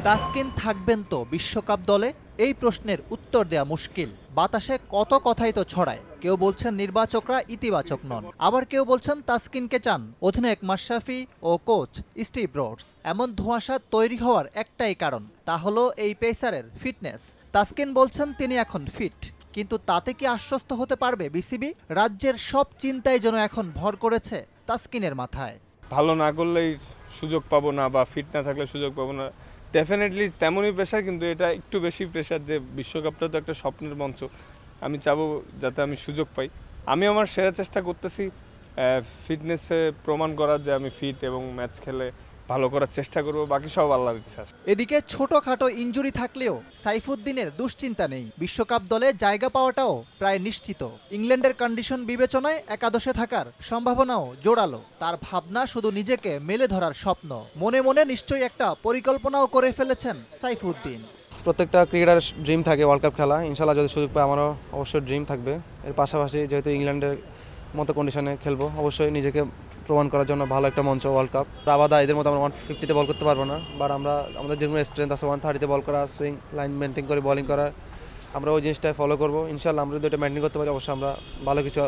তাসকিন থাকবেন তো বিশ্বকাপ দলে? এই প্রশ্নের উত্তর দেয়া মুশকিল। বাতাসে কত কথাই তো ছড়ায়। কেউ বলছেন নির্বাচকরা ইতিবাচক নন, আবার কেউ বলছেন তাসকিনকে চান অধিনায়ক মাশরাফি ও কোচ স্টিভ ব্রোডস। এমন ধোঁয়াশা তৈরি হওয়ার একটাই কারণ, তা হলো এই পেসারের ফিটনেস। তাসকিন বলছেন তিনি এখন ফিট, কিন্তু তাতে কি আশ্বস্ত হতে পারবে বিসিবি? রাজ্যের সব চিন্তাই যেন এখন ভর করেছে তাসকিনের মাথায়। ভালো না করলেই সুযোগ পাবো না, বা ফিট না থাকলে সুযোগ পাবো না, ডেফিনেটলি তেমনই প্রেশার। কিন্তু এটা একটু বেশি প্রেশার, যে বিশ্বকাপটা তো একটা স্বপ্নের মঞ্চ। আমি চাবো যাতে আমি সুযোগ পাই। আমি আমার সেরা চেষ্টা করতেছি ফিটনেসে প্রমাণ করার, যে আমি ফিট এবং ম্যাচ খেলে ভালো করার চেষ্টা করব। বাকি সব আল্লাহর ইচ্ছা। এদিকে ছোটখাটো ইনজুরি থাকলেও সাইফুদ্দিনের দুশ্চিন্তা নেই। বিশ্বকাপ দলে জায়গা পাওয়াটাও প্রায় নিশ্চিত। ইংল্যান্ডের কন্ডিশন বিবেচনায় একাদশে থাকার সম্ভাবনাও জোরালো। তার ভাবনা শুধু নিজেকে মেলে ধরার স্বপ্ন। মনে মনে নিশ্চয়ই একটা পরিকল্পনাও করে ফেলেছেন সাইফুদ্দিন। প্রত্যেকটা ক্রিকেটার ড্রিম থাকে ওয়ার্ল্ড কাপ খেলা। ইনশাল্লাহ যদি সুযোগ পাই আমারও অবশ্যই ড্রিম থাকবে। এর পাশাপাশি যেহেতু ইংল্যান্ডের মতো কন্ডিশনে খেলবো, অবশ্যই নিজেকে প্রমাণ করার জন্য ভালো একটা মঞ্চ ওয়ার্ল্ড কাপ। আবাদা এদের মতো আমরা 150-তে বল করতে পারবো না, বাট আমাদের যেগুলো স্ট্রেংথ আছে 130-তে বল করা, সুইং লাইন মেনটেন করে বোলিং করা, আমরা ওই জিনিসটাই ফলো করবো। ইনশাল্লাহ আমরা যদি এটা মেনটেন করতে পারি, অবশ্যই আমরা ভালো কিছু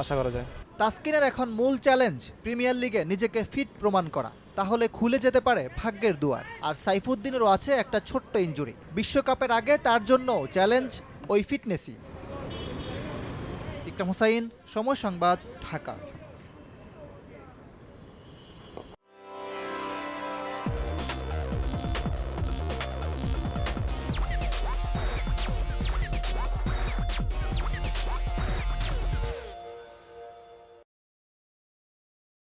আশা করা যায়। তাসকিনের এখন মূল চ্যালেঞ্জ প্রিমিয়ার লিগে নিজেকে ফিট প্রমাণ করা। তাহলে খুলে যেতে পারে ভাগ্যের দুয়ার। আর সাইফুদ্দিনেরও আছে একটা ছোট্ট ইনজুরি। বিশ্বকাপের আগে তার জন্য চ্যালেঞ্জ ওই ফিটনেসই। ইকরাম হোসাইন, সময় সংবাদ, ঢাকা।